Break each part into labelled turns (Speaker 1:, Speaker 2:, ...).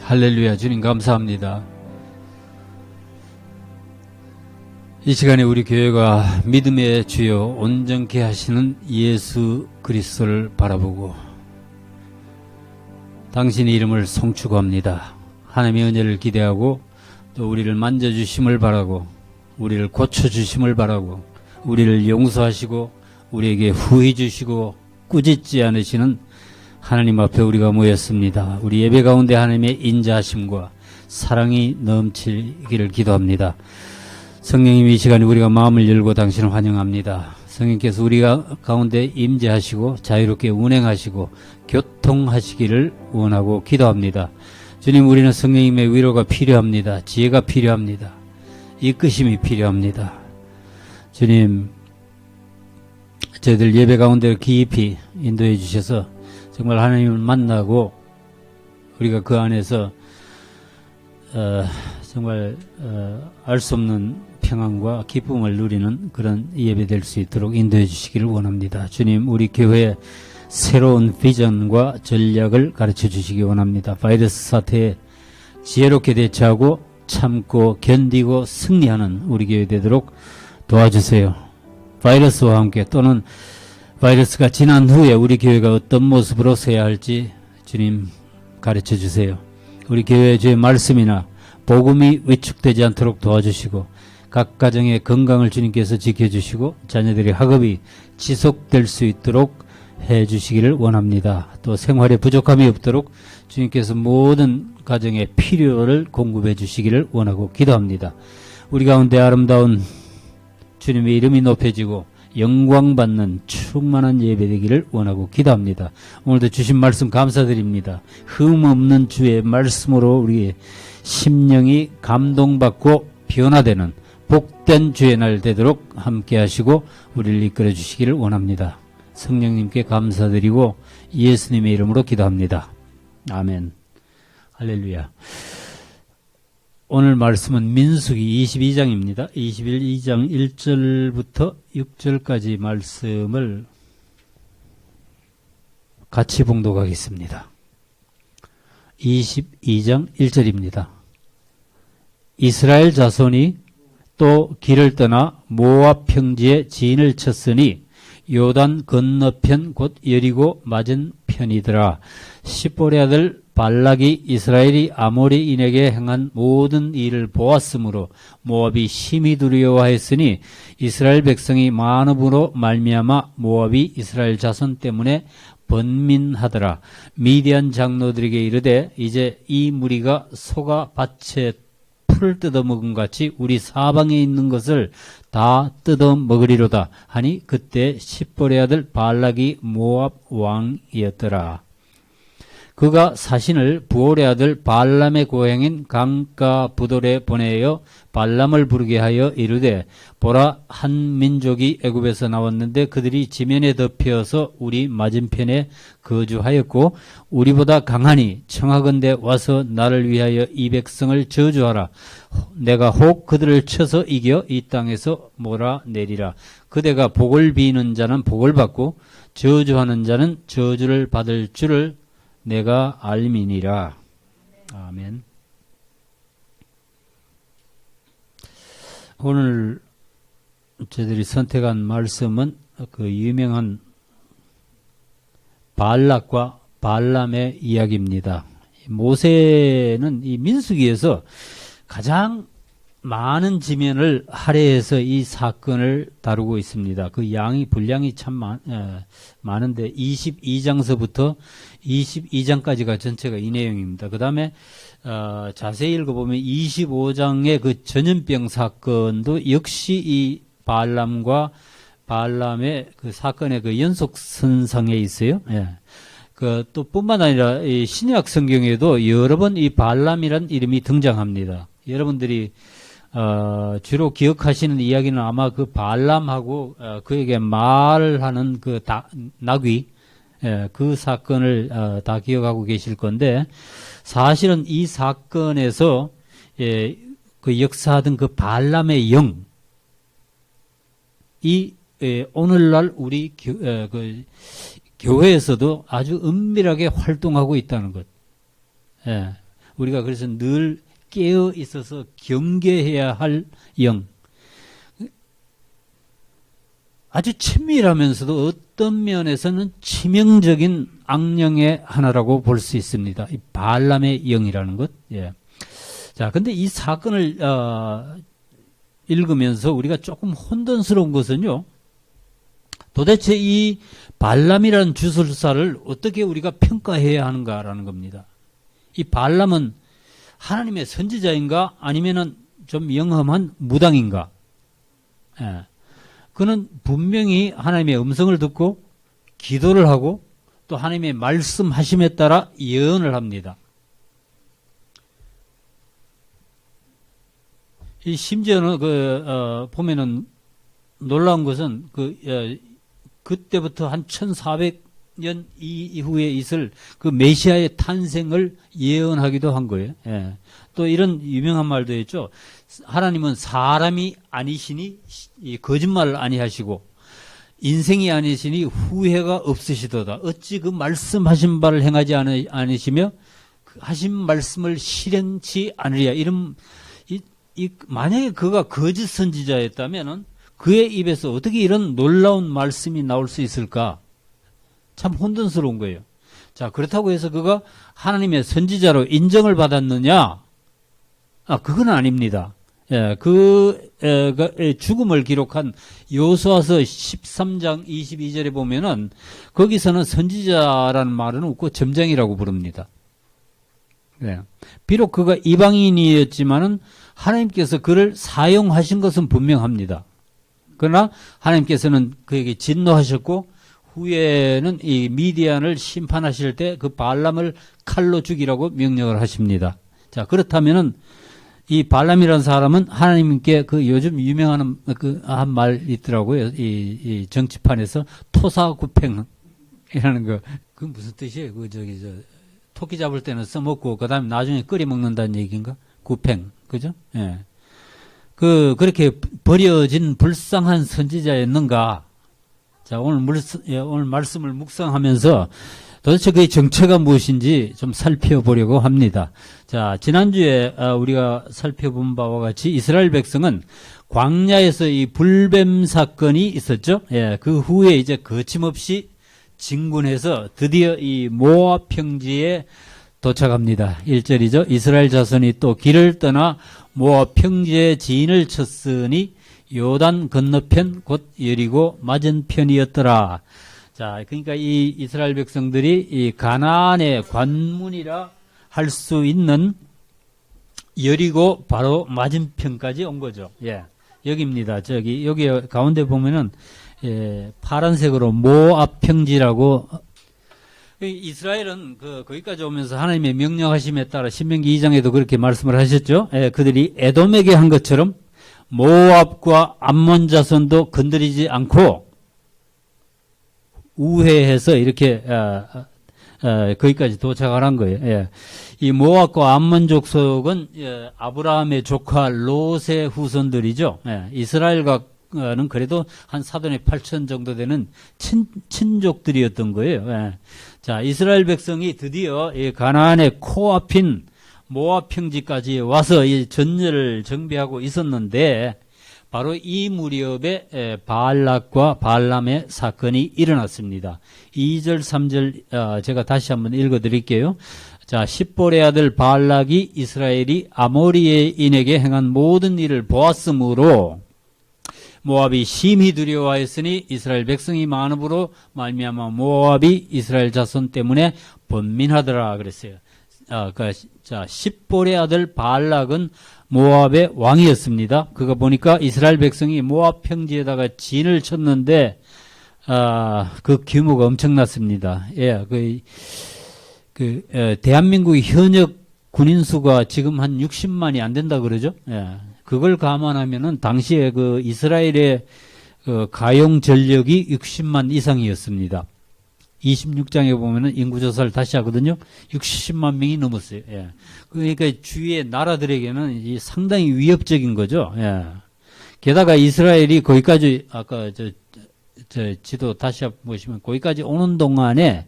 Speaker 1: 할렐루야. 주님 감사합니다. 이 시간에 우리 교회가 믿음의 주요 온전케 하시는 예수 그리스도를 바라보고 당신의 이름을 송축합니다. 하나님의 은혜를 기대하고 또 우리를 만져주심을 바라고 우리를 고쳐주심을 바라고 우리를 용서하시고 우리에게 후회 주시고 꾸짖지 않으시는 하나님 앞에 우리가 모였습니다. 우리 예배 가운데 하나님의 인자하심과 사랑이 넘치기를 기도합니다. 성령님, 이 시간에 우리가 마음을 열고 당신을 환영합니다. 성령께서 우리가 가운데 임재하시고 자유롭게 운행하시고 교통하시기를 원하고 기도합니다. 주님, 우리는 성령님의 위로가 필요합니다. 지혜가 필요합니다. 이끄심이 필요합니다. 주님, 저희들 예배 가운데 깊이 인도해 주셔서 정말 하나님을 만나고 우리가 그 안에서 정말 알 수 없는 평안과 기쁨을 누리는 그런 예배 될 수 있도록 인도해 주시기를 원합니다. 주님, 우리 교회의 새로운 비전과 전략을 가르쳐 주시기 원합니다. 바이러스 사태에 지혜롭게 대처하고 참고 견디고 승리하는 우리 교회 되도록 도와주세요. 바이러스와 함께 또는 바이러스가 지난 후에 우리 교회가 어떤 모습으로 서야 할지 주님 가르쳐 주세요. 우리 교회의 주의 말씀이나 복음이 위축되지 않도록 도와주시고 각 가정의 건강을 주님께서 지켜주시고 자녀들의 학업이 지속될 수 있도록 해주시기를 원합니다. 또 생활에 부족함이 없도록 주님께서 모든 가정의 필요를 공급해 주시기를 원하고 기도합니다. 우리 가운데 아름다운 주님의 이름이 높여지고 영광받는 충만한 예배 되기를 원하고 기도합니다. 오늘도 주신 말씀 감사드립니다. 흠 없는 주의 말씀으로 우리의 심령이 감동받고 변화되는 복된 주의 날 되도록 함께 하시고 우리를 이끌어 주시기를 원합니다. 성령님께 감사드리고 예수님의 이름으로 기도합니다. 아멘. 할렐루야. 오늘 말씀은 민수기 22장입니다. 22장 1절부터 6절까지 말씀을 같이 봉독하겠습니다. 22장 1절입니다. 이스라엘 자손이 또 길을 떠나 모압 평지에 진을 쳤으니 요단 건너편 곧 여리고 맞은 편이더라. 십보리 아들 발락이 이스라엘이 아모리인에게 행한 모든 일을 보았으므로 모압이 심히 두려워하였으니 이스라엘 백성이 많음으로 말미암아 모압이 이스라엘 자손 때문에 번민하더라. 미디안 장로들에게 이르되 이제 이 무리가 소가 밭에 풀을 뜯어먹은 같이 우리 사방에 있는 것을 다 뜯어먹으리로다 하니 그때 십보리 아들 발락이 모압 왕이었더라. 그가 사신을 부올의 아들 발람의 고향인 강가 부돌에 보내어 발람을 부르게 하여 이르되 보라, 한 민족이 애굽에서 나왔는데 그들이 지면에 덮여서 우리 맞은편에 거주하였고 우리보다 강하니 청하건대 와서 나를 위하여 이 백성을 저주하라. 내가 혹 그들을 쳐서 이겨 이 땅에서 몰아내리라. 그대가 복을 비는 자는 복을 받고 저주하는 자는 저주를 받을 줄을 내가 알미니라. 아멘. 오늘 저희들이 선택한 말씀은 그 유명한 발락과 발람의 이야기입니다. 모세는 이 민수기에서 가장 많은 지면을 할애해서 이 사건을 다루고 있습니다. 그 분량이 참 많은데 22장서부터 22장까지가 전체가 이 내용입니다. 그 다음에 자세히 읽어보면 25장의 그 전염병 사건도 역시 이 발람과 발람의 그 사건의 그 연속선상에 있어요. 예. 또 뿐만 아니라 이 신약 성경에도 여러 번 이 발람이란 이름이 등장합니다. 여러분들이 주로 기억하시는 이야기는 아마 그 발람하고 그에게 말하는 그 나귀, 그 사건을 다 기억하고 계실 건데 사실은 이 사건에서 그 역사하던 그 발람의 영이 오늘날 우리 교회에서도 아주 은밀하게 활동하고 있다는 것. 우리가 그래서 늘 깨어 있어서 경계해야 할 영. 아주 친밀하면서도 어떤 면에서는 치명적인 악령의 하나라고 볼 수 있습니다. 이 발람의 영이라는 것. 예. 자, 근데 이 사건을 읽으면서 우리가 조금 혼돈스러운 것은요. 도대체 이 발람이라는 주술사를 어떻게 우리가 평가해야 하는가라는 겁니다. 이 발람은 하나님의 선지자인가 아니면은 좀 영험한 무당인가? 예. 그는 분명히 하나님의 음성을 듣고 기도를 하고 또 하나님의 말씀하심에 따라 예언을 합니다. 이 심지어는 보면은 놀라운 것은 그때부터 한 1400년 이후에 있을 그 메시아의 탄생을 예언하기도 한 거예요. 예. 또 이런 유명한 말도 했죠. 하나님은 사람이 아니시니 거짓말을 아니하시고 인생이 아니시니 후회가 없으시도다. 어찌 그 말씀하신 바를 행하지 않으시며 하신 말씀을 실행치 않으리야. 이런 만약에 그가 거짓 선지자였다면은 그의 입에서 어떻게 이런 놀라운 말씀이 나올 수 있을까? 참 혼돈스러운 거예요. 자, 그렇다고 해서 그가 하나님의 선지자로 인정을 받았느냐? 그건 아닙니다. 예, 죽음을 기록한 여호수아서 13장 22절에 보면은 거기서는 선지자라는 말은 없고 점쟁이라고 부릅니다. 예. 비록 그가 이방인이었지만은 하나님께서 그를 사용하신 것은 분명합니다. 그러나 하나님께서는 그에게 진노하셨고 후에는 이 미디안을 심판하실 때 그 발람을 칼로 죽이라고 명령을 하십니다. 자, 그렇다면은 이 발람이라는 사람은 하나님께 그 요즘 유명한 한 말 있더라고요. 이 정치판에서 토사구팽이라는 거. 그 무슨 뜻이에요? 토끼 잡을 때는 써먹고 그다음에 나중에 끓여 먹는다는 얘기인가? 구팽. 그죠? 예. 그렇게 버려진 불쌍한 선지자였는가? 자, 오늘 말씀을 묵상하면서 도대체 그의 정체가 무엇인지 좀 살펴보려고 합니다. 자, 지난주에 우리가 살펴본 바와 같이 이스라엘 백성은 광야에서 이 불뱀 사건이 있었죠. 예, 그 후에 이제 거침없이 진군해서 드디어 이 모압 평지에 도착합니다. 1절이죠. 이스라엘 자손이 또 길을 떠나 모압 평지에 진을 쳤으니 요단 건너편 곧 여리고 맞은편이었더라. 자, 그러니까 이 이스라엘 백성들이 이 가나안의 관문이라 할 수 있는 여리고 바로 맞은편까지 온 거죠. 예, 여기입니다. 여기 가운데 보면은 파란색으로 모압 평지라고. 이스라엘은 거기까지 오면서 하나님의 명령하심에 따라 신명기 2장에도 그렇게 말씀을 하셨죠. 예, 그들이 에돔에게 한 것처럼 모압과 암몬 자손도 건드리지 않고 우회해서 이렇게 거기까지 도착을 한 거예요. 예. 이 모압과 암몬 족속은 아브라함의 조카 롯의 후손들이죠. 예. 이스라엘과는 그래도 한 사돈의 8천 정도 되는 친족들이었던 거예요. 예. 자, 이스라엘 백성이 드디어 이 가나안의 코앞인 모압 평지까지 와서 이 전열을 정비하고 있었는데 바로 이 무렵에 발락과 발람의 사건이 일어났습니다. 2절, 3절 제가 다시 한번 읽어드릴게요. 자, 십볼의 아들 발락이 이스라엘이 아모리인에게 행한 모든 일을 보았으므로 모압이 심히 두려워하였으니 이스라엘 백성이 많음으로 말미암아 모압이 이스라엘 자손 때문에 번민하더라 그랬어요. 자, 십볼의 아들 발락은 모압의 왕이었습니다. 그거 보니까 이스라엘 백성이 모압 평지에다가 진을 쳤는데, 그 규모가 엄청났습니다. 예, 대한민국의 현역 군인 수가 지금 한 60만이 안 된다 그러죠? 예. 그걸 감안하면은 당시에 그 이스라엘의 가용 전력이 60만 이상이었습니다. 26장에 보면은 인구조사를 다시 하거든요. 60만 명이 넘었어요. 예. 그러니까 주위의 나라들에게는 이 상당히 위협적인 거죠. 예. 게다가 이스라엘이 거기까지 아까 저 지도 다시 보시면 거기까지 오는 동안에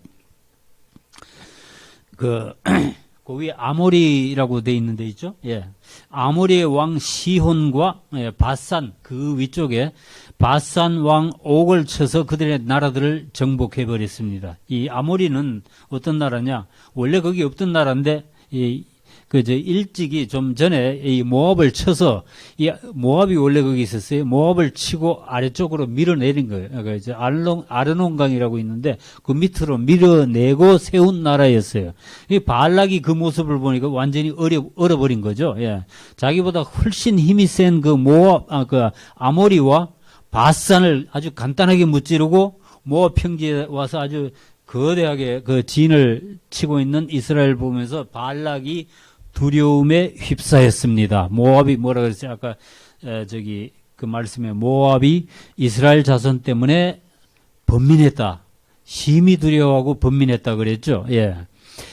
Speaker 1: 그 위에 아모리라고 돼 있는 데 있죠. 예. 아모리의 왕 시혼과 바산 그 위쪽에 바산 왕 옥을 쳐서 그들의 나라들을 정복해 버렸습니다. 이 아모리는 어떤 나라냐? 원래 거기 없던 나라인데 일찍이 좀 전에 이 모압을 쳐서 이 모압이 원래 거기 있었어요. 모압을 치고 아래쪽으로 밀어내린 거예요. 그러니까 이제 아르논강이라고 있는데 그 밑으로 밀어내고 세운 나라였어요. 이 발락이 그 모습을 보니까 완전히 얼어버린 거죠. 예. 자기보다 훨씬 힘이 센 그 아모리와 바산을 아주 간단하게 무찌르고 모압 평지에 와서 아주 거대하게 그 진을 치고 있는 이스라엘 보면서 발락이 두려움에 휩싸였습니다. 모압이 뭐라 그랬어요? 아까 그 말씀에 모압이 이스라엘 자손 때문에 번민했다. 심히 두려워하고 번민했다 그랬죠. 예.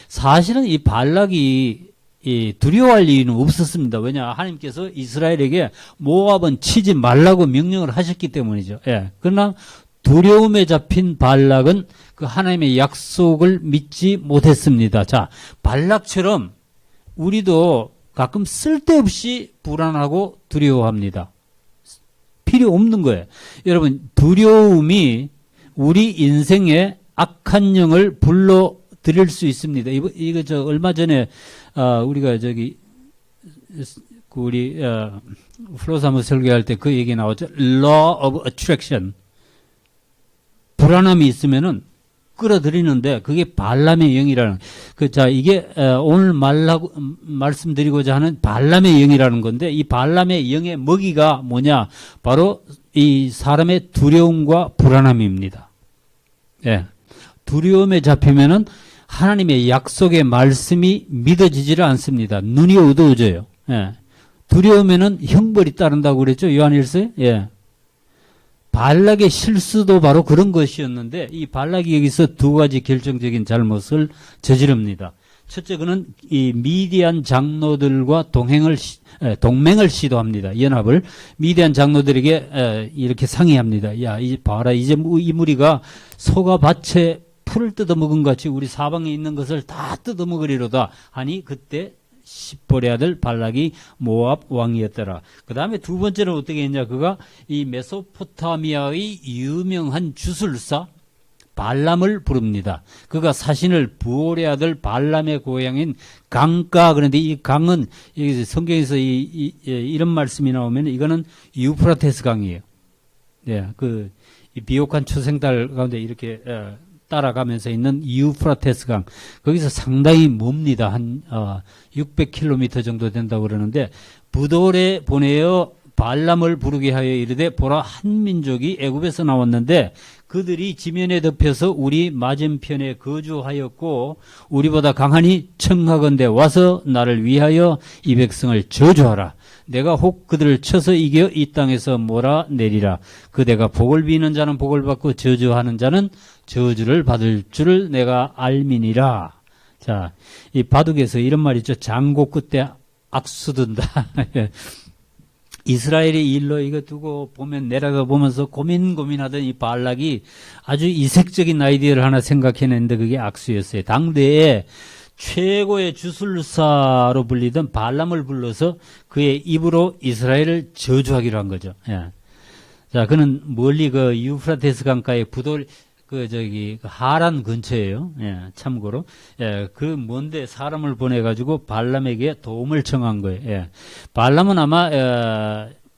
Speaker 1: 사실은 이 발락이 두려워할 이유는 없었습니다. 왜냐? 하나님께서 이스라엘에게 모압은 치지 말라고 명령을 하셨기 때문이죠. 예. 그러나 두려움에 잡힌 발락은 그 하나님의 약속을 믿지 못했습니다. 자, 발락처럼 우리도 가끔 쓸데없이 불안하고 두려워합니다. 필요 없는 거예요. 여러분, 두려움이 우리 인생에 악한 영을 불러들일 수 있습니다. 이거 얼마 전에, 우리가 우리, 플로사무 설교할 때 그 얘기 나왔죠. Law of Attraction. 불안함이 있으면은 끌어들이는데 그게 발람의 영이라는 이게 오늘 말씀드리고자 하는 발람의 영이라는 건데 이 발람의 영의 먹이가 뭐냐? 바로 이 사람의 두려움과 불안함입니다. 예. 두려움에 잡히면은 하나님의 약속의 말씀이 믿어지지를 않습니다. 눈이 어두워져요. 예. 두려우면은 형벌이 따른다고 그랬죠? 요한일서에? 예. 발락의 실수도 바로 그런 것이었는데 이 발락이 여기서 두 가지 결정적인 잘못을 저지릅니다. 첫째, 그는 이 미디안 장로들과 동맹을 시도합니다. 연합을. 미디안 장로들에게 이렇게 상의합니다. 야, 봐라. 이제 이 무리가 소가 밭에 풀을 뜯어먹은 것 같이 우리 사방에 있는 것을 다 뜯어먹으리로다 하니 그때 십볼의 아들 발락이 모압 왕이었더라. 그 다음에 두 번째는 어떻게 했냐? 그가 이 메소포타미아의 유명한 주술사 발람을 부릅니다. 그가 사신을 부올의 아들 발람의 고향인 강가. 그런데 이 강은 여기 성경에서 이런 말씀이 나오면 이거는 유프라테스 강이에요. 예, 이 비옥한 초생달 가운데 이렇게 따라가면서 있는 유프라테스 강. 거기서 상당히 멉니다. 한 600km 정도 된다고 그러는데 부돌에 보내어 발람을 부르게 하여 이르되 보라 한 민족이 애굽에서 나왔는데 그들이 지면에 덮여서 우리 맞은편에 거주하였고 우리보다 강하니 청하건대 와서 나를 위하여 이 백성을 저주하라. 내가 혹 그들을 쳐서 이겨 이 땅에서 몰아내리라. 그대가 복을 비는 자는 복을 받고 저주하는 자는 저주를 받을 줄을 내가 알미니라. 자, 이 바둑에서 이런 말 있죠. 장고 끝에 악수 든다. 이스라엘의 일로 이거 두고 보면 내려가 보면서 고민하던 이 발락이 아주 이색적인 아이디어를 하나 생각해냈는데 그게 악수였어요. 당대에 최고의 주술사로 불리던 발람을 불러서 그의 입으로 이스라엘을 저주하기로 한 거죠. 예. 자, 그는 멀리 그 유프라테스 강가의 부돌 하란 근처예요. 예, 참고로. 예, 뭔데 사람을 보내가지고 발람에게 도움을 청한 거예요. 예. 발람은 아마,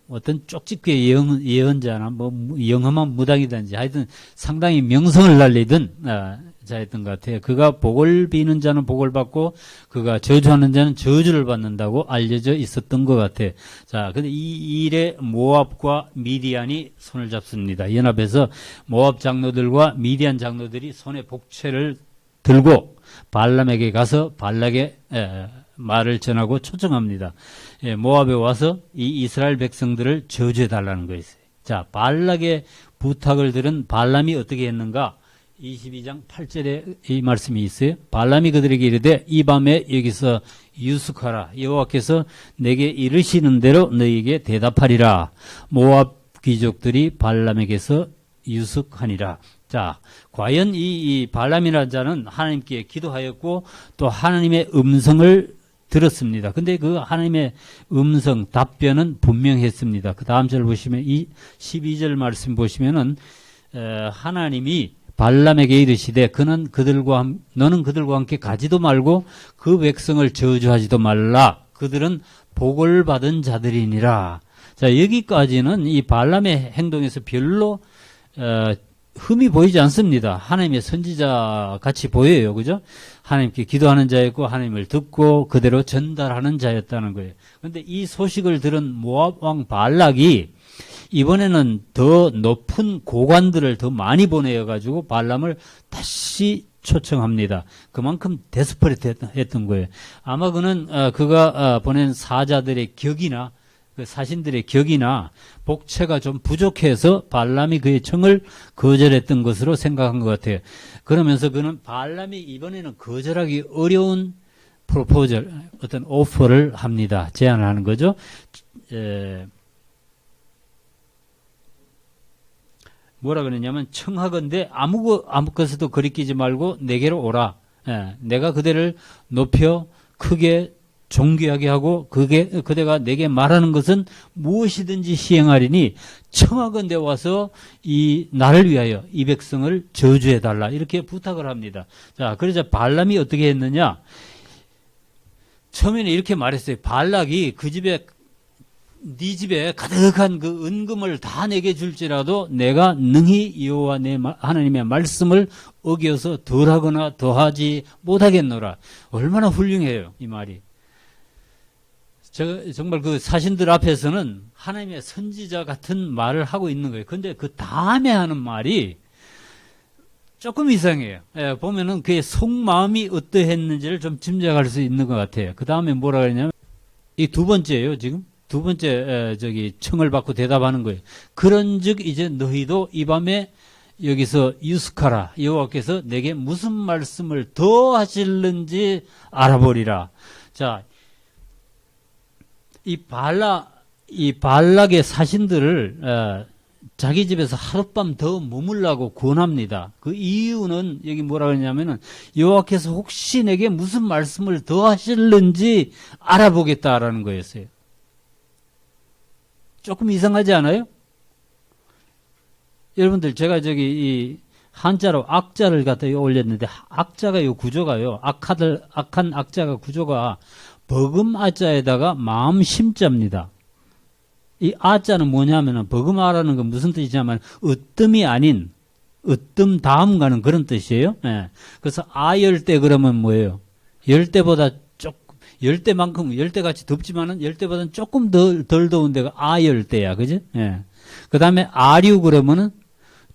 Speaker 1: 어떤 쪽집게 예언자나 영험한 무당이든지 하여튼 상당히 명성을 날리던, 자였던 것 같아요. 그가 복을 비는 자는 복을 받고 그가 저주하는 자는 저주를 받는다고 알려져 있었던 것 같아요. 자, 근데 이 일에 모압과 미디안이 손을 잡습니다. 연합해서 모압 장로들과 미디안 장로들이 손에 복채를 들고 발람에게 가서 발락의 말을 전하고 초청합니다. 모압에 와서 이 이스라엘 백성들을 저주해달라는 거였어요. 자, 발락의 부탁을 들은 발람이 어떻게 했는가? 22장 8절에 이 말씀이 있어요. 발람이 그들에게 이르되 이 밤에 여기서 유숙하라. 여호와께서 내게 이르시는 대로 너희에게 대답하리라. 모압 귀족들이 발람에게서 유숙하니라. 자, 자, 과연 이 발람이라는 자는 하나님께 기도하였고 또 하나님의 음성을 들었습니다. 근데 그 하나님의 음성, 답변은 분명했습니다. 그 다음 절 보시면 이 12절 말씀 보시면은 하나님이 발람에게 이르시되 너는 그들과 함께 가지도 말고 그 백성을 저주하지도 말라. 그들은 복을 받은 자들이니라. 자, 여기까지는 이 발람의 행동에서 별로 흠이 보이지 않습니다. 하나님의 선지자 같이 보여요. 그죠? 하나님께 기도하는 자였고 하나님을 듣고 그대로 전달하는 자였다는 거예요. 그런데 이 소식을 들은 모압 왕 발락이 이번에는 더 높은 고관들을 더 많이 보내어가지고 발람을 다시 초청합니다. 그만큼 데스퍼레트 했던 거예요. 아마 그는 그가 보낸 사자들의 격이나 그 사신들의 격이나 복체가 좀 부족해서 발람이 그의 청을 거절했던 것으로 생각한 것 같아요. 그러면서 그는 발람이 이번에는 거절하기 어려운 프로포절, 어떤 오퍼를 합니다. 제안을 하는 거죠. 뭐라 그러냐면 청하건대 아무 것에도 거리끼지 말고 내게로 오라. 내가 그대를 높여 크게 존귀하게 하고 그대가 내게 말하는 것은 무엇이든지 시행하리니 청하건대 와서 나를 위하여 이 백성을 저주해 달라 이렇게 부탁을 합니다. 자, 그러자 발람이 어떻게 했느냐? 처음에는 이렇게 말했어요. 발락이 네 집에 가득한 그 은금을 다 내게 줄지라도 내가 능히 여호와 내 하나님의 말씀을 어겨서 덜하거나 더하지 못하겠노라. 얼마나 훌륭해요, 이 말이. 정말 그 사신들 앞에서는 하나님의 선지자 같은 말을 하고 있는 거예요. 근데 그 다음에 하는 말이 조금 이상해요. 보면은 그의 속마음이 어떠했는지를 좀 짐작할 수 있는 것 같아요. 그 다음에 뭐라 그러냐면, 이 두 번째예요, 지금. 두 번째, 청을 받고 대답하는 거예요. 그런 즉, 이제 너희도 이 밤에 여기서 유스카라, 여호와께서 내게 무슨 말씀을 더 하실는지 알아보리라. 자, 이 발락의 사신들을 자기 집에서 하룻밤 더 머물라고 권합니다. 그 이유는 여기 뭐라 그러냐면은 여호와께서 혹시 내게 무슨 말씀을 더 하실는지 알아보겠다라는 거였어요. 조금 이상하지 않아요? 여러분들 제가 이 한자로 악자를 갖다 올렸는데 악자가 이 구조가요. 악한 악자가 구조가 버금 아자에다가 마음 심자입니다. 이 아자는 뭐냐면은 버금아라는 건 무슨 뜻이냐면 으뜸이 아닌 으뜸 다음 가는 그런 뜻이에요. 예. 그래서 아열대 그러면 뭐예요? 열대보다 열대만큼 열대같이 덥지만은 열대보다는 조금 덜 더운 데가 아열대야. 그지? 예. 그다음에 아류 그러면은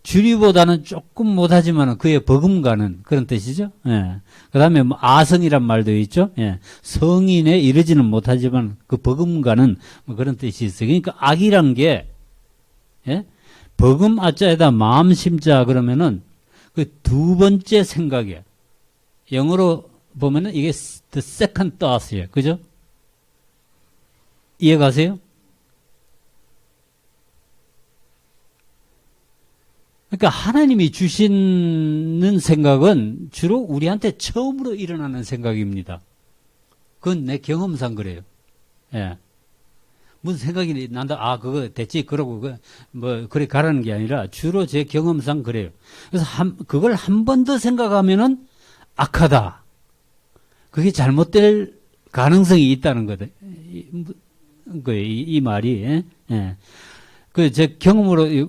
Speaker 1: 주류보다는 조금 못하지만은 그에 버금가는 그런 뜻이죠. 예. 그 다음에 뭐 아성이란 말도 있죠. 예. 성인에 이르지는 못하지만 그 버금가는 뭐 그런 뜻이 있어요. 그러니까 악이란 게, 예? 버금 아자에다 마음 심자 그러면은 그 두 번째 생각이에요. 영어로 보면은 이게 the second thought이에요. 그죠? 이해 가세요? 그러니까 하나님이 주시는 생각은 주로 우리한테 처음으로 일어나는 생각입니다. 그건 내 경험상 그래요. 예. 무슨 생각이 난다. 그거 됐지. 그러고 그래 가라는 게 아니라 주로 제 경험상 그래요. 그래서 그걸 한 번 더 생각하면은 악하다. 그게 잘못될 가능성이 있다는 거다. 이 말이. 예. 제 경험으로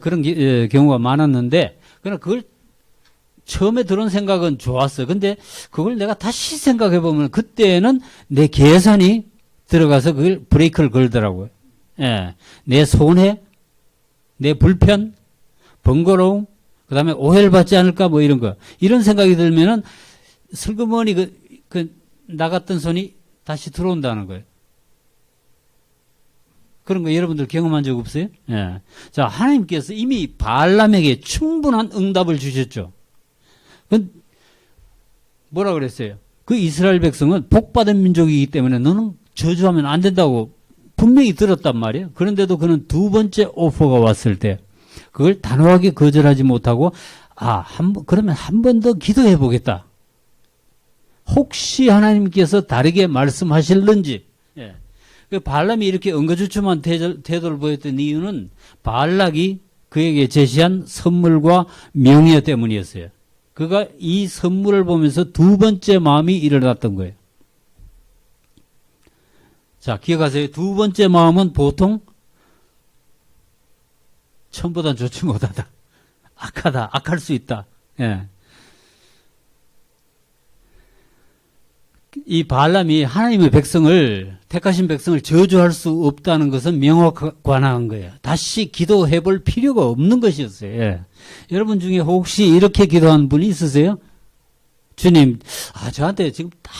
Speaker 1: 그런 경우가 많았는데, 그러나 그걸 처음에 들은 생각은 좋았어. 근데 그걸 내가 다시 생각해 보면 그때는 내 계산이 들어가서 그걸 브레이크를 걸더라고요. 예. 내 손해, 내 불편, 번거로움, 그 다음에 오해를 받지 않을까 뭐 이런 거. 이런 생각이 들면은 슬그머니 나갔던 손이 다시 들어온다는 거예요. 그런 거 여러분들 경험한 적 없어요? 예. 자, 하나님께서 이미 발람에게 충분한 응답을 주셨죠. 뭐라 그랬어요? 그 이스라엘 백성은 복받은 민족이기 때문에 너는 저주하면 안 된다고 분명히 들었단 말이에요. 그런데도 그는 두 번째 오퍼가 왔을 때 그걸 단호하게 거절하지 못하고 그러면 한 번 더 기도해 보겠다. 혹시 하나님께서 다르게 말씀하실는지. 예. 발람이 이렇게 응거주춤한 태도를 보였던 이유는 발락이 그에게 제시한 선물과 명예 때문이었어요. 그가 이 선물을 보면서 두 번째 마음이 일어났던 거예요. 자, 기억하세요. 두 번째 마음은 보통 처음보단 좋지 못하다. 악하다. 악할 수 있다. 예. 이 발람이 하나님의 택하신 백성을 저주할 수 없다는 것은 명확한 거예요. 다시 기도해 볼 필요가 없는 것이었어요. 예. 여러분 중에 혹시 이렇게 기도한 분이 있으세요? 주님, 저한테 지금 딱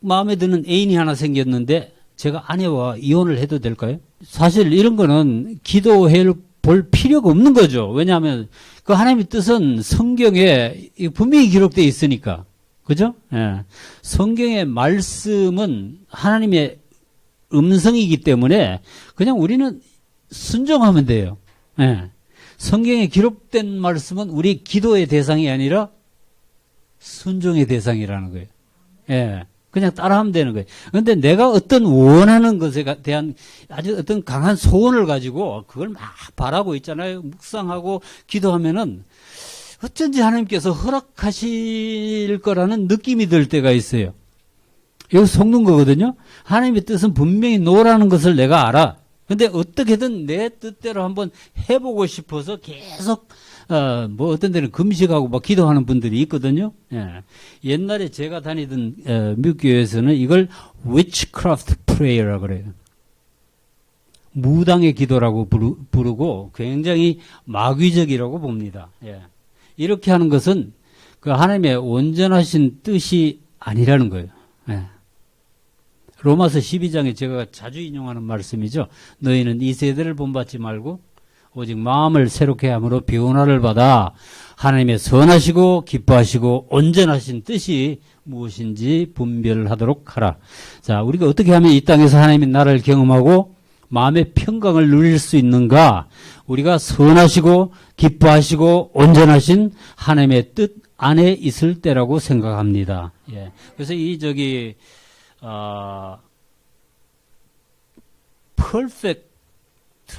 Speaker 1: 마음에 드는 애인이 하나 생겼는데 제가 아내와 이혼을 해도 될까요? 사실 이런 거는 기도해 볼 필요가 없는 거죠. 왜냐하면 그 하나님의 뜻은 성경에 분명히 기록되어 있으니까. 그죠? 예. 성경의 말씀은 하나님의 음성이기 때문에 그냥 우리는 순종하면 돼요. 예. 성경에 기록된 말씀은 우리 기도의 대상이 아니라 순종의 대상이라는 거예요. 예. 그냥 따라하면 되는 거예요. 그런데 내가 어떤 원하는 것에 대한 아주 어떤 강한 소원을 가지고 그걸 막 바라고 있잖아요. 묵상하고 기도하면은 어쩐지 하나님께서 허락하실 거라는 느낌이 들 때가 있어요. 이거 속는 거거든요. 하나님의 뜻은 분명히 노라는 것을 내가 알아. 근데 어떻게든 내 뜻대로 한번 해보고 싶어서 계속 어떤 데는 금식하고 막 기도하는 분들이 있거든요. 예. 옛날에 제가 다니던 미국 교회에서는 이걸 witchcraft prayer라고 그래요. 무당의 기도라고 부르고 굉장히 마귀적이라고 봅니다. 예. 이렇게 하는 것은 그 하나님의 온전하신 뜻이 아니라는 거예요. 예. 로마서 12장에 제가 자주 인용하는 말씀이죠. 너희는 이 세대를 본받지 말고 오직 마음을 새롭게 함으로 변화를 받아 하나님의 선하시고 기뻐하시고 온전하신 뜻이 무엇인지 분별하도록 하라. 자, 우리가 어떻게 하면 이 땅에서 하나님의 나라를 경험하고 마음의 평강을 누릴 수 있는가? 우리가 선하시고 기뻐하시고 온전하신 하나님의 뜻 안에 있을 때라고 생각합니다. 예. 그래서 perfect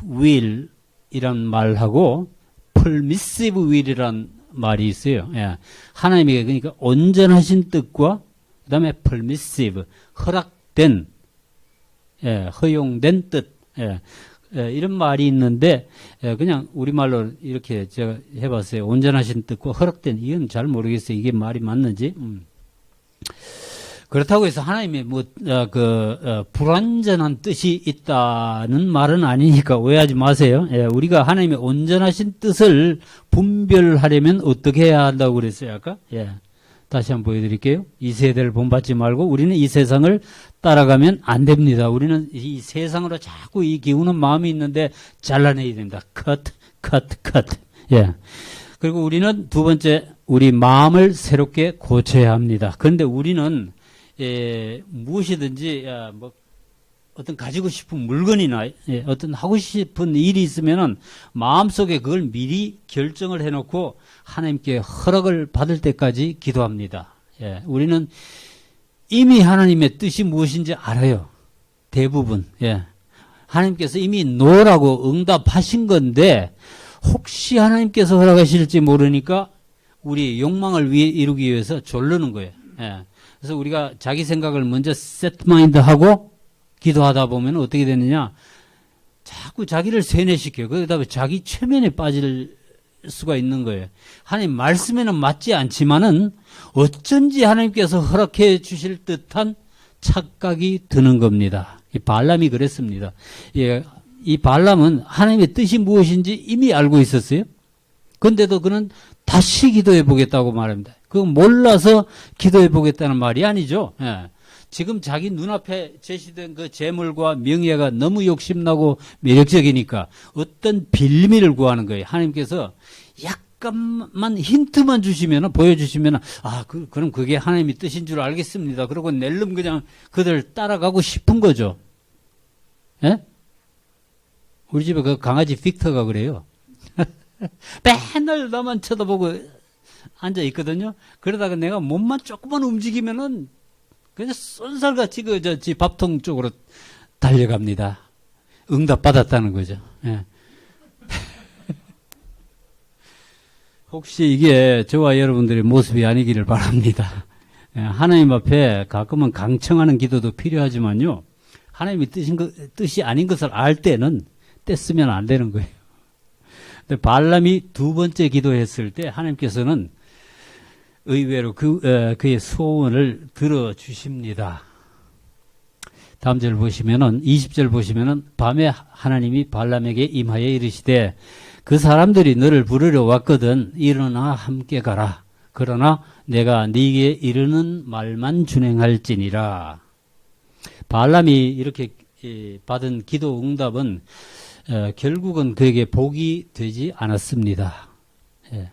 Speaker 1: will 이란 말하고 permissive will이란 말이 있어요. 예. 하나님의 그러니까 온전하신 뜻과 그다음에 permissive 허락된 허용된 뜻 이런 말이 있는데 그냥 우리말로 이렇게 제가 해봤어요. 온전하신 뜻과 허락된 이건 잘 모르겠어요. 이게 말이 맞는지. 그렇다고 해서 하나님의 불완전한 뜻이 있다는 말은 아니니까 오해하지 마세요. 우리가 하나님의 온전하신 뜻을 분별하려면 어떻게 해야 한다고 그랬어요, 아까? 다시 한번 보여드릴게요. 이 세대를 본받지 말고 우리는 이 세상을 따라가면 안 됩니다. 우리는 이 세상으로 자꾸 이 기우는 마음이 있는데 잘라내야 됩니다. cut. 그리고 우리는 두 번째, 우리 마음을 새롭게 고쳐야 합니다. 그런데 우리는 무엇이든지 어떤 가지고 싶은 물건이나 어떤 하고 싶은 일이 있으면은 마음속에 그걸 미리 결정을 해놓고 하나님께 허락을 받을 때까지 기도합니다. 우리는 이미 하나님의 뜻이 무엇인지 알아요. 대부분. 하나님께서 이미 노라고 응답하신 건데 혹시 하나님께서 허락하실지 모르니까 우리 욕망을 이루기 위해서 졸르는 거예요. 그래서 우리가 자기 생각을 먼저 세트마인드하고 기도하다 보면 어떻게 되느냐, 자꾸 자기를 세뇌시켜요. 그러다 보니 자기 최면에 빠질 수가 있는 거예요. 하나님 말씀에는 맞지 않지만은 어쩐지 하나님께서 허락해 주실 듯한 착각이 드는 겁니다. 이 발람이 그랬습니다. 이 발람은 하나님의 뜻이 무엇인지 이미 알고 있었어요. 그런데도 그는 다시 기도해 보겠다고 말합니다. 그거 몰라서 기도해 보겠다는 말이 아니죠. 지금 자기 눈앞에 제시된 그 재물과 명예가 너무 욕심나고 매력적이니까 어떤 빌미를 구하는 거예요. 하나님께서 약간만 힌트만 보여주시면 그럼 그게 하나님의 뜻인 줄 알겠습니다. 그러고 낼름 그냥 그들 따라가고 싶은 거죠. 우리 집에 그 강아지 빅터가 그래요. 맨날 나만 쳐다보고 앉아 있거든요. 그러다가 내가 몸만 조금만 움직이면은 그냥 쏜살같이 지 밥통 쪽으로 달려갑니다. 응답 받았다는 거죠. 예. 혹시 이게 저와 여러분들의 모습이 아니기를 바랍니다. 예, 하나님 앞에 가끔은 강청하는 기도도 필요하지만요. 하나님이 뜻이 아닌 것을 알 때는 떼쓰면 안 되는 거예요. 근데 발람이 두 번째 기도했을 때 하나님께서는 의외로 그의 소원을 들어주십니다. 다음 절 보시면은, 20절 보시면은, 밤에 하나님이 발람에게 임하여 이르시되, 그 사람들이 너를 부르러 왔거든, 일어나 함께 가라. 그러나 내가 네게 이르는 말만 준행할지니라. 발람이 이렇게 받은 기도 응답은 결국은 그에게 복이 되지 않았습니다. 예.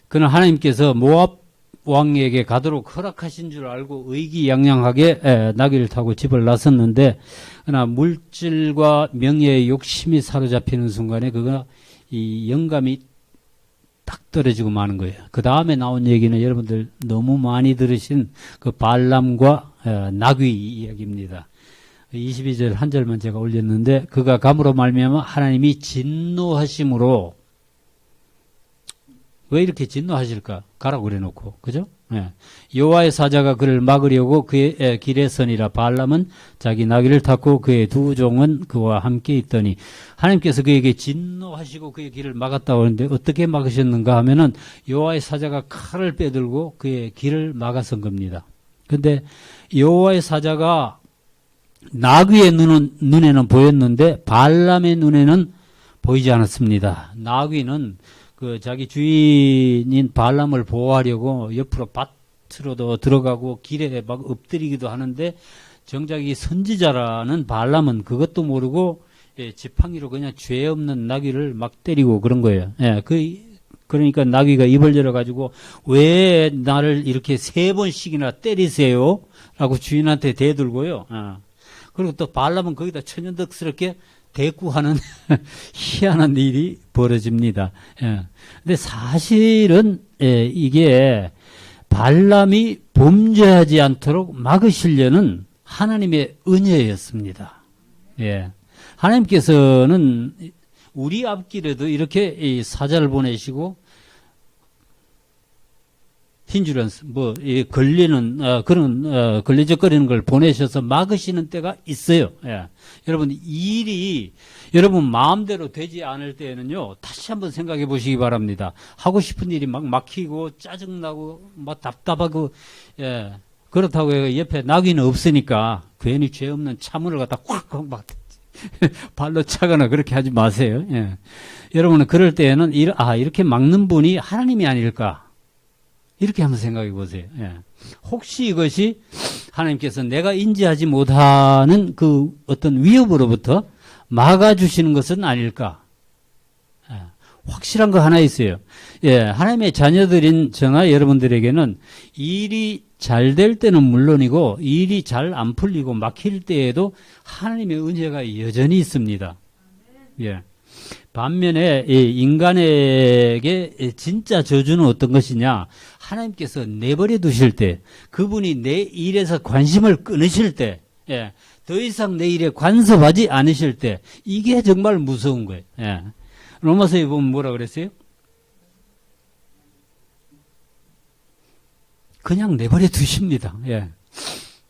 Speaker 1: 그는 하나님께서 모압 왕에게 가도록 허락하신 줄 알고 의기양양하게 나귀를 타고 집을 나섰는데, 그러나 물질과 명예의 욕심이 사로잡히는 순간에 그가 이 영감이 딱 떨어지고 마는 거예요. 그 다음에 나온 얘기는 여러분들 너무 많이 들으신 그 발람과 나귀 이야기입니다. 22절 한 절만 제가 올렸는데, 그가 감으로 말미암아 하나님이 진노하심으로, 왜 이렇게 진노하실까? 가라고 그래놓고, 그죠? 예. 여호와의 사자가 그를 막으려고 그의 길에 서니라. 발람은 자기 나귀를 탔고 그의 두 종은 그와 함께 있더니, 하나님께서 그에게 진노하시고 그의 길을 막았다고 하는데 어떻게 막으셨는가 하면은 여호와의 사자가 칼을 빼들고 그의 길을 막아선 겁니다. 근데 여호와의 사자가 나귀의 눈에는 보였는데 발람의 눈에는 보이지 않았습니다. 나귀는 그 자기 주인인 발람을 보호하려고 옆으로 밭으로도 들어가고 길에 막 엎드리기도 하는데, 정작 이 선지자라는 발람은 그것도 모르고 지팡이로 그냥 죄 없는 나귀를 막 때리고 그런 거예요. 예, 그러니까 나귀가 입을 열어가지고 왜 나를 이렇게 3번씩이나 때리세요? 라고 주인한테 대들고요. 그리고 또 발람은 거기다 천연덕스럽게 대꾸하는 희한한 일이 벌어집니다. 예. 근데 사실은 이게 발람이 범죄하지 않도록 막으시려는 하나님의 은혜였습니다. 예. 하나님께서는 우리 앞길에도 이렇게 이 사자를 보내시고 힌주런스 걸리는 그런 걸리적거리는 걸 보내셔서 막으시는 때가 있어요. 예. 여러분, 일이 여러분 마음대로 되지 않을 때에는요, 다시 한번 생각해 보시기 바랍니다. 하고 싶은 일이 막 막히고 짜증나고 막 답답하고, 예. 그렇다고 해서 옆에 나귀는 없으니까 괜히 죄 없는 차문을 갖다 콱콱 막 발로 차거나 그렇게 하지 마세요. 예. 여러분은 그럴 때에는 이렇게 막는 분이 하나님이 아닐까? 이렇게 한번 생각해 보세요. 예. 혹시 이것이 하나님께서 내가 인지하지 못하는 그 어떤 위협으로부터 막아주시는 것은 아닐까? 예. 확실한 거 하나 있어요. 예. 하나님의 자녀들인 저나 여러분들에게는 일이 잘 될 때는 물론이고 일이 잘 안 풀리고 막힐 때에도 하나님의 은혜가 여전히 있습니다. 예. 반면에 인간에게 진짜 저주는 어떤 것이냐? 하나님께서 내버려 두실 때, 그분이 내 일에서 관심을 끊으실 때, 예, 더 이상 내 일에 간섭하지 않으실 때, 이게 정말 무서운 거예요. 예. 로마서에 보면 뭐라 그랬어요? 그냥 내버려 두십니다. 예.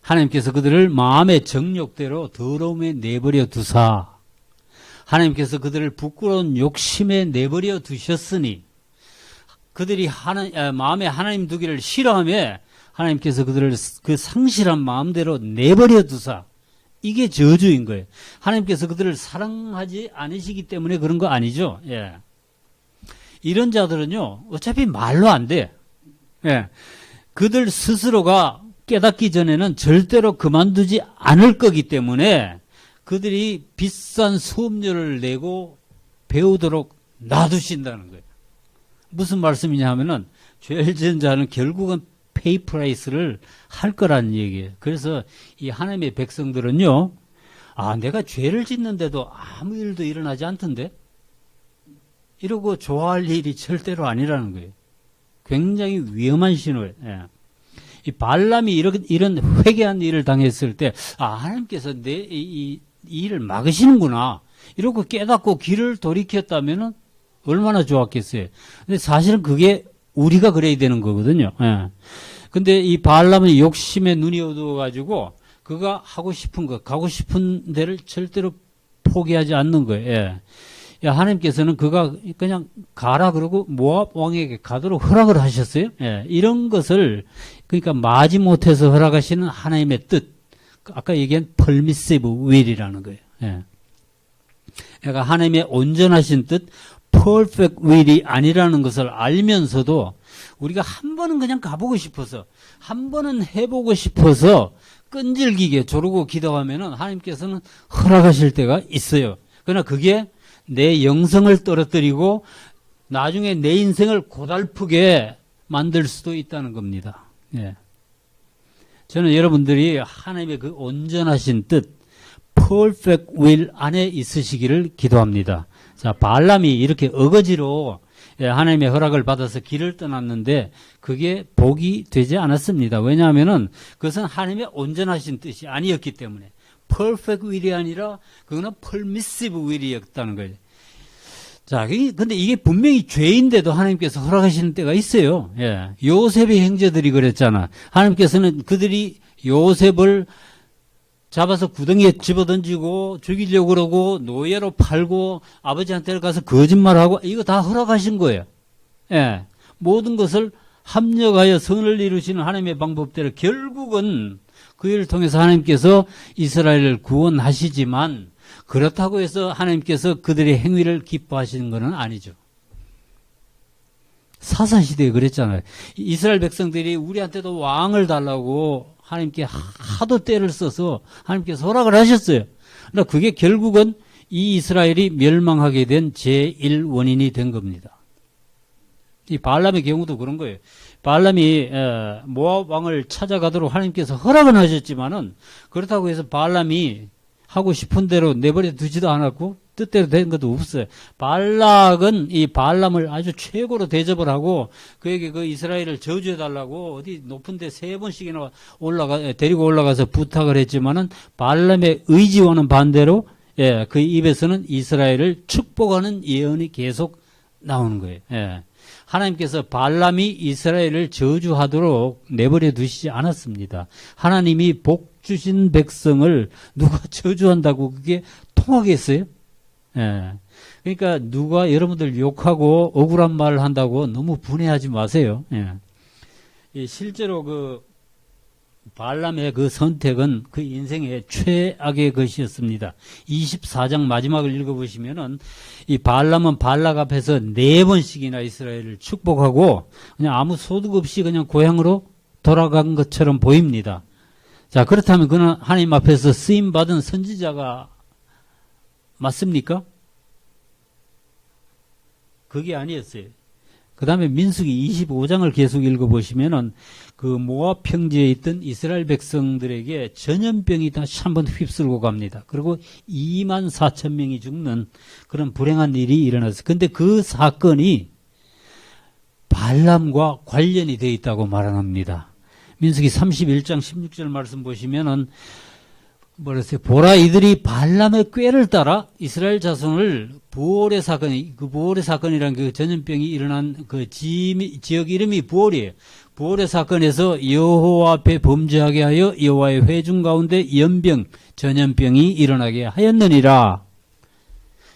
Speaker 1: 하나님께서 그들을 마음의 정욕대로 더러움에 내버려 두사, 하나님께서 그들을 부끄러운 욕심에 내버려 두셨으니, 그들이 마음에 하나님 두기를 싫어하며 하나님께서 그들을 그 상실한 마음대로 내버려 두사, 이게 저주인 거예요. 하나님께서 그들을 사랑하지 않으시기 때문에 그런 거 아니죠. 예. 이런 자들은요, 어차피 말로 안 돼. 예. 그들 스스로가 깨닫기 전에는 절대로 그만두지 않을 거기 때문에 그들이 비싼 수업료를 내고 배우도록 놔두신다는 거예요. 무슨 말씀이냐 하면은 죄를 지은 자는 결국은 페이 프라이스를 할 거라는 얘기예요. 그래서 이 하나님의 백성들은요, 내가 죄를 짓는데도 아무 일도 일어나지 않던데? 이러고 좋아할 일이 절대로 아니라는 거예요. 굉장히 위험한 신호예요. 예. 이 발람이 이런 회개한 일을 당했을 때, 하나님께서 이 일을 막으시는구나. 이러고 깨닫고 길을 돌이켰다면은 얼마나 좋았겠어요. 근데 사실은 그게 우리가 그래야 되는 거거든요. 예. 근데 이 발람은 욕심에 눈이 어두워가지고, 그가 하고 싶은 것, 가고 싶은 데를 절대로 포기하지 않는 거예요. 예. 하나님께서는 그가 그냥 가라 그러고 모압 왕에게 가도록 허락을 하셨어요. 예, 이런 것을 그러니까 마지못해서 허락하시는 하나님의 뜻. 아까 얘기한 permissive will이라는 거예요. 예. 그러니까 하나님의 온전하신 뜻, perfect will이 아니라는 것을 알면서도 우리가 한 번은 그냥 가보고 싶어서, 한 번은 해보고 싶어서 끈질기게 조르고 기도하면은 하나님께서는 허락하실 때가 있어요. 그러나 그게 내 영성을 떨어뜨리고 나중에 내 인생을 고달프게 만들 수도 있다는 겁니다. 예. 저는 여러분들이 하나님의 그 온전하신 뜻, perfect will 안에 있으시기를 기도합니다. 자, 발람이 이렇게 어거지로 하나님의 허락을 받아서 길을 떠났는데 그게 복이 되지 않았습니다. 왜냐하면은 그것은 하나님의 온전하신 뜻이 아니었기 때문에. perfect will이 아니라 그거는 permissive will이었다는 거예요. 자, 근데 이게 분명히 죄인데도 하나님께서 허락하시는 때가 있어요. 예. 요셉의 형제들이 그랬잖아. 하나님께서는 그들이 요셉을 잡아서 구덩이에 집어던지고 죽이려고 그러고 노예로 팔고 아버지한테 가서 거짓말하고 이거 다 허락하신 거예요. 예. 모든 것을 합력하여 선을 이루시는 하나님의 방법대로 결국은 그 일을 통해서 하나님께서 이스라엘을 구원하시지만 그렇다고 해서 하나님께서 그들의 행위를 기뻐하시는 것은 아니죠. 사사시대에 그랬잖아요. 이스라엘 백성들이 우리한테도 왕을 달라고 하나님께 하도 때를 써서 하나님께서 허락을 하셨어요. 그러나 그게 결국은 이 이스라엘이 멸망하게 된 제1원인이 된 겁니다. 이 발람의 경우도 그런 거예요. 발람이 모압 왕을 찾아가도록 하나님께서 허락은 하셨지만은 그렇다고 해서 발람이 하고 싶은 대로 내버려 두지도 않았고 뜻대로 된 것도 없어요. 발락은 이 발람을 아주 최고로 대접을 하고 그에게 그 이스라엘을 저주해달라고 어디 높은 데 3번씩이나 데리고 올라가서 부탁을 했지만은 발람의 의지와는 반대로 그 입에서는 이스라엘을 축복하는 예언이 계속 나오는 거예요. 하나님께서 발람이 이스라엘을 저주하도록 내버려 두시지 않았습니다. 하나님이 복 주신 백성을 누가 저주한다고 그게 통하겠어요? 그러니까 누가 여러분들 욕하고 억울한 말을 한다고 너무 분해하지 마세요. 실제로 그 발람의 그 선택은 그 인생의 최악의 것이었습니다. 24장 마지막을 읽어보시면은 이 발람은 발락 앞에서 4번씩이나 이스라엘을 축복하고 그냥 아무 소득 없이 그냥 고향으로 돌아간 것처럼 보입니다. 자, 그렇다면 그는 하나님 앞에서 쓰임받은 선지자가 맞습니까? 그게 아니었어요. 그 다음에 민수기 25장을 계속 읽어보시면은 그 모압 평지에 있던 이스라엘 백성들에게 전염병이 다시 한번 휩쓸고 갑니다. 그리고 2만 4천 명이 죽는 그런 불행한 일이 일어났어요. 근데 그 사건이 발람과 관련이 되어 있다고 말합니다. 민수기 31장 16절 말씀 보시면은 뭐랬어요? 보라 이들이 발람의 꾀를 따라 이스라엘 자손을 부올의 사건이 그 부올의 사건이라는 그 전염병이 일어난 그 지역 이름이 부올이에요. 부올의 사건에서 여호와 앞에 범죄하게 하여 여호와의 회중 가운데 연병 전염병이 일어나게 하였느니라.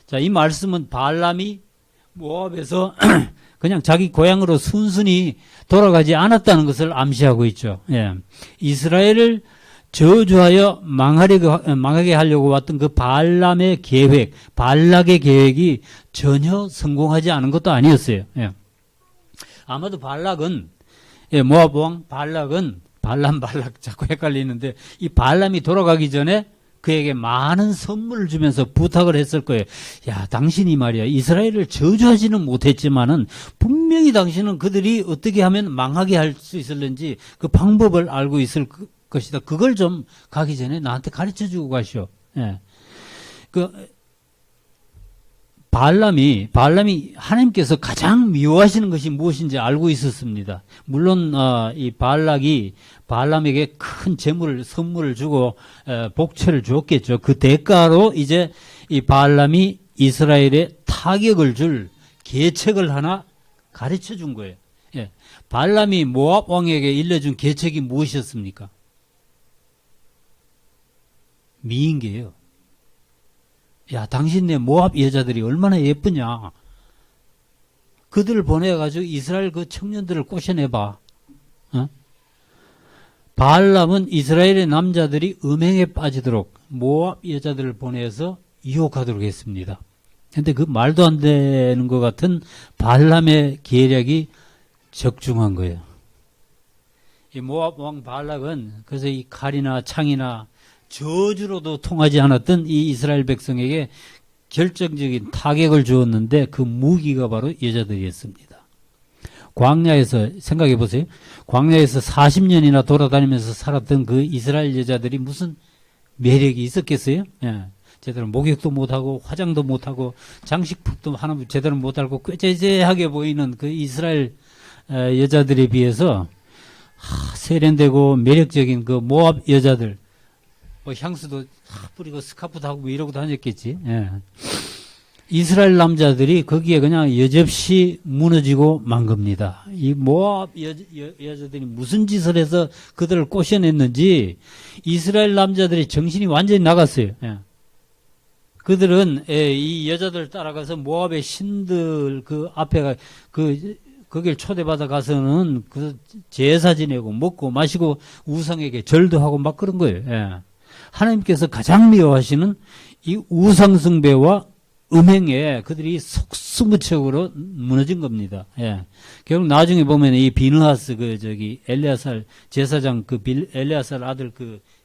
Speaker 1: 자, 이 말씀은 발람이 모압에서 그냥 자기 고향으로 순순히 돌아가지 않았다는 것을 암시하고 있죠. 이스라엘을 저주하여 망하게 하려고 왔던 그 발람의 계획, 발락의 계획이 전혀 성공하지 않은 것도 아니었어요. 아마도 발락은, 모압 왕 발락은, 발락 자꾸 헷갈리는데, 이 발람이 돌아가기 전에 그에게 많은 선물을 주면서 부탁을 했을 거예요. 야, 당신이 말이야, 이스라엘을 저주하지는 못했지만은, 분명히 당신은 그들이 어떻게 하면 망하게 할 수 있을는지 그 방법을 알고 있을 것이다. 그걸 좀 가기 전에 나한테 가르쳐 주고 가시오. 그 발람이 하나님께서 가장 미워하시는 것이 무엇인지 알고 있었습니다. 물론 이 발람에게 큰 재물을 선물을 주고 복채를 주었겠죠. 그 대가로 이제 이 발람이 이스라엘에 타격을 줄 계책을 하나 가르쳐 준 거예요. 예. 발람이 모압 왕에게 일러준 계책이 무엇이었습니까? 미인계예요. 야, 당신네 모압 여자들이 얼마나 예쁘냐. 그들을 보내가지고 이스라엘 그 청년들을 꼬셔내봐. 어? 발람은 이스라엘의 남자들이 음행에 빠지도록 모압 여자들을 보내서 유혹하도록 했습니다. 근데 그 말도 안 되는 것 같은 발람의 계략이 적중한 거예요. 이 모압 왕 발락은 그래서 이 칼이나 창이나 저주로도 통하지 않았던 이 이스라엘 백성에게 결정적인 타격을 주었는데 그 무기가 바로 여자들이었습니다. 광야에서 생각해 보세요. 광야에서 40년이나 돌아다니면서 살았던 그 이스라엘 여자들이 무슨 매력이 있었겠어요? 예. 제대로 목욕도 못하고 화장도 못하고 장식품도 하나 제대로 못하고 꾀죄죄하게 보이는 그 이스라엘 여자들에 비해서 세련되고 매력적인 그 모압 여자들 뭐 향수도 뿌리고 스카프도 하고 뭐 이러고 다녔겠지. 예. 이스라엘 남자들이 거기에 그냥 여접시 무너지고 만 겁니다. 이 모압 여자들이 무슨 짓을 해서 그들을 꼬셔냈는지 이스라엘 남자들이 정신이 완전히 나갔어요. 예. 그들은 이 여자들 따라가서 모압의 신들 그 앞에 거길 초대받아 가서는 그 제사 지내고 먹고 마시고 우상에게 절도 하고 막 그런 거예요. 예. 하나님께서 가장 미워하시는 이 우상숭배와 음행에 그들이 속수무책으로 무너진 겁니다. 예. 결국 나중에 보면 이 비느하스 엘레아살 제사장 엘레아살 아들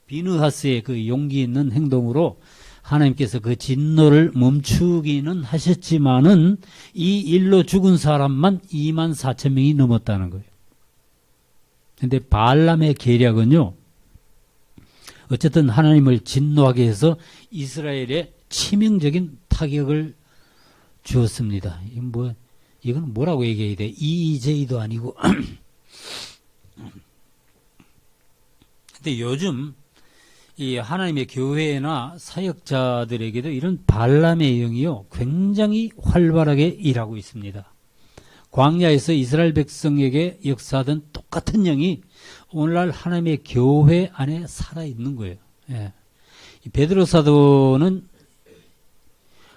Speaker 1: 비느하스의 그 용기 있는 행동으로 하나님께서 그 진노를 멈추기는 하셨지만은 이 일로 죽은 사람만 24,000명이 넘었다는 거예요. 근데 발람의 계략은요, 어쨌든 하나님을 진노하게 해서 이스라엘에 치명적인 타격을 주었습니다. 이건 뭐라고 얘기해야 돼? EJ도 아니고. 근데 요즘 이 하나님의 교회나 사역자들에게도 이런 발람의 영이요 굉장히 활발하게 일하고 있습니다. 광야에서 이스라엘 백성에게 역사하던 똑같은 영이 오늘날 하나님의 교회 안에 살아있는 거예요. 예. 베드로 사도는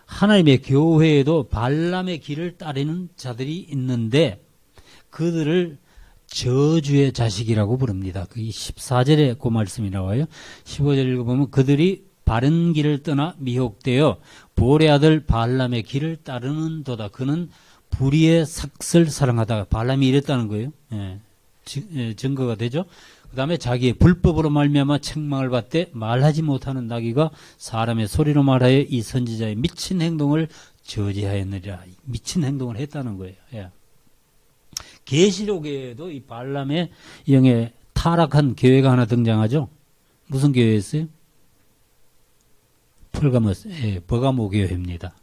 Speaker 1: 하나님의 교회에도 발람의 길을 따르는 자들이 있는데 그들을 저주의 자식이라고 부릅니다. 그 14절에 그 말씀이 나와요. 15절 읽어보면 그들이 바른 길을 떠나 미혹되어 볼의 아들 발람의 길을 따르는 도다. 그는 불의의 삭슬 사랑하다가 발람이 이랬다는 거예요. 예. 증거가 되죠. 그 다음에 자기의 불법으로 말미암아 책망을 받되 말하지 못하는 나귀가 사람의 소리로 말하여 이 선지자의 미친 행동을 저지하였느니라. 미친 행동을 했다는 거예요. 예. 계시록에도 이 발람의 영에 타락한 교회가 하나 등장하죠. 무슨 교회였어요? 버가모 교회입니다.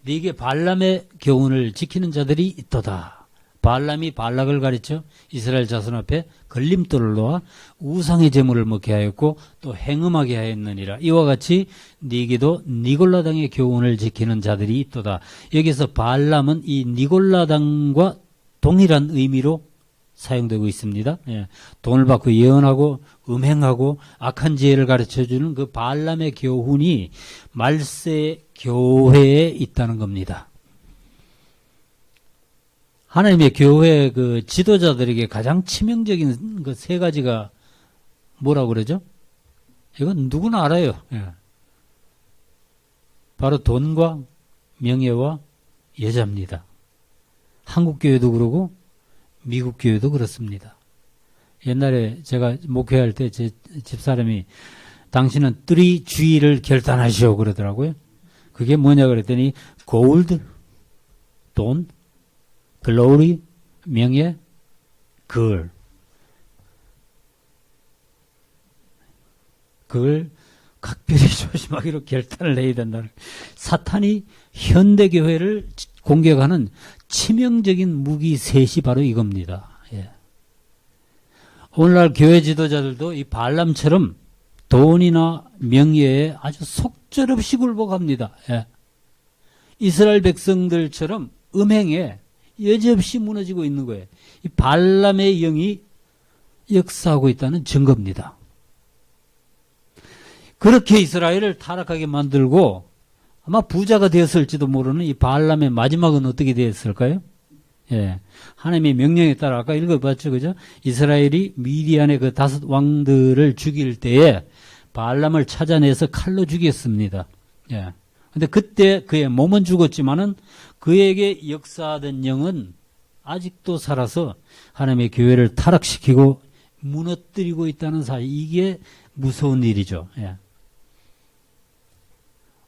Speaker 1: 네게 발람의 교훈을 지키는 자들이 있도다. 발람이 발락을 가르쳐 이스라엘 자손 앞에 걸림돌을 놓아 우상의 제물을 먹게 하였고 또 행음하게 하였느니라. 이와 같이 네게도 니골라당의 교훈을 지키는 자들이 있도다. 여기서 발람은 이 니골라당과 동일한 의미로 사용되고 있습니다. 예. 돈을 받고 예언하고 음행하고 악한 지혜를 가르쳐주는 그 발람의 교훈이 말세 교회에 있다는 겁니다. 하나님의 교회 그 지도자들에게 가장 치명적인 그 세 가지가 뭐라고 그러죠? 이건 누구나 알아요. 예. 바로 돈과 명예와 여자입니다. 한국 교회도 그러고 미국 교회도 그렇습니다. 옛날에 제가 목회할 때 제 집사람이 당신은 뜰이 주의를 결단하시오 그러더라고요. 그게 뭐냐 그랬더니 골드, 돈, 글로리, 명예, 그걸 각별히 조심하기로 결단을 해야 된다는. 사탄이 현대교회를 공격하는 치명적인 무기 셋이 바로 이겁니다. 예. 오늘날 교회 지도자들도 이 발람처럼 돈이나 명예에 아주 속절없이 굴복합니다. 예. 이스라엘 백성들처럼 음행에 여지없이 무너지고 있는 거예요. 이 발람의 영이 역사하고 있다는 증거입니다. 그렇게 이스라엘을 타락하게 만들고 아마 부자가 되었을지도 모르는 이 발람의 마지막은 어떻게 되었을까요? 예. 하나님의 명령에 따라 아까 읽어봤죠, 그죠? 이스라엘이 미디안의 그 5 왕들을 죽일 때에 발람을 찾아내서 칼로 죽였습니다. 예. 근데 그때 그의 몸은 죽었지만은 그에게 역사하던 영은 아직도 살아서 하나님의 교회를 타락시키고 무너뜨리고 있다는 사실. 이게 무서운 일이죠. 예.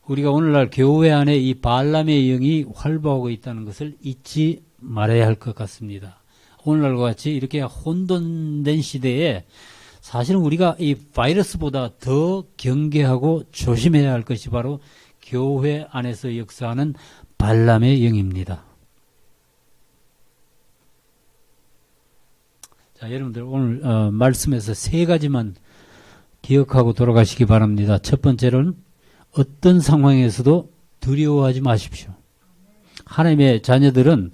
Speaker 1: 우리가 오늘날 교회 안에 이 발람의 영이 활보하고 있다는 것을 잊지 말아야 할 것 같습니다. 오늘날과 같이 이렇게 혼돈된 시대에 사실은 우리가 이 바이러스보다 더 경계하고 조심해야 할 것이 바로 교회 안에서 역사하는 발람의 영입니다. 자, 여러분들 오늘 말씀에서 3가지만 기억하고 돌아가시기 바랍니다. 첫 번째로는 어떤 상황에서도 두려워하지 마십시오. 하나님의 자녀들은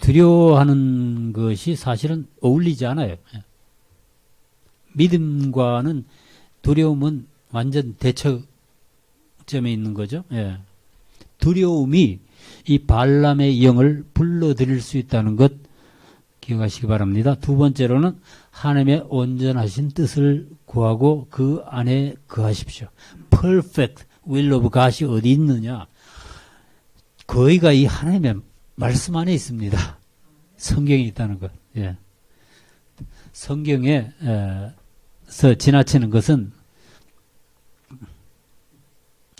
Speaker 1: 두려워하는 것이 사실은 어울리지 않아요. 믿음과는 두려움은 완전 대척점에 있는 거죠. 예. 두려움이 이 발람의 영을 불러들일 수 있다는 것 기억하시기 바랍니다. 두 번째로는 하나님의 온전하신 뜻을 구하고 그 안에 거하십시오. Perfect will of God이 어디 있느냐? 거의가 이 하나님의 말씀 안에 있습니다. 성경에 있다는 것. 예. 성경에서 지나치는 것은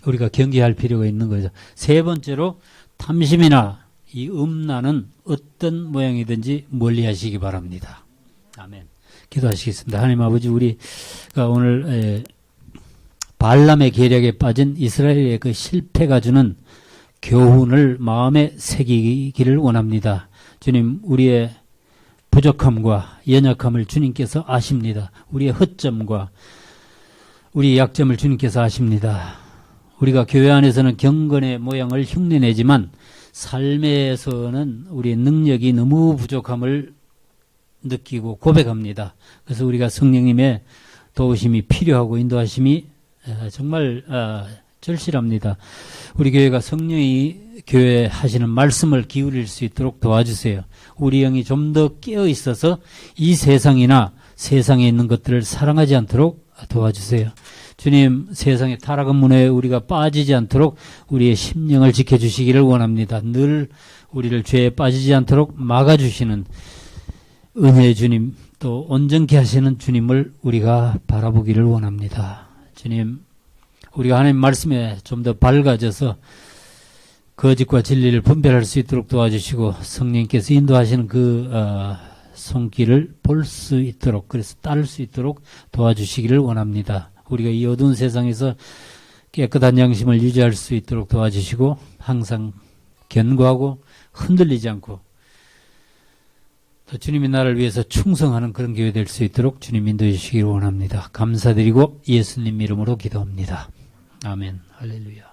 Speaker 1: 우리가 경계할 필요가 있는 거죠. 세 번째로 탐심이나 이 음란은 어떤 모양이든지 멀리 하시기 바랍니다. 아멘. 기도하시겠습니다. 하나님 아버지, 우리가 오늘 발람의 계략에 빠진 이스라엘의 그 실패가 주는 교훈을 마음에 새기기를 원합니다. 주님, 우리의 부족함과 연약함을 주님께서 아십니다. 우리의 허점과 우리의 약점을 주님께서 아십니다. 우리가 교회 안에서는 경건의 모양을 흉내내지만 삶에서는 우리의 능력이 너무 부족함을 느끼고 고백합니다. 그래서 우리가 성령님의 도우심이 필요하고 인도하심이 정말 절실합니다. 우리 교회가 성령이 교회 하시는 말씀을 기울일 수 있도록 도와주세요. 우리 영이 좀 더 깨어 있어서 이 세상이나 세상에 있는 것들을 사랑하지 않도록 도와주세요. 주님, 세상의 타락한 문화에 우리가 빠지지 않도록 우리의 심령을 지켜주시기를 원합니다. 늘 우리를 죄에 빠지지 않도록 막아주시는 은혜의 주님, 또 온전케 하시는 주님을 우리가 바라보기를 원합니다. 주님, 우리가 하나님 말씀에 좀 더 밝아져서 거짓과 진리를 분별할 수 있도록 도와주시고 성령께서 인도하시는 그 손길을 볼 수 있도록, 그래서 따를 수 있도록 도와주시기를 원합니다. 우리가 이 어두운 세상에서 깨끗한 양심을 유지할 수 있도록 도와주시고 항상 견고하고 흔들리지 않고 또 주님의 나라를 위해서 충성하는 그런 교회 될 수 있도록 주님 인도해 주시기를 원합니다. 감사드리고 예수님 이름으로 기도합니다. 아멘. 할렐루야.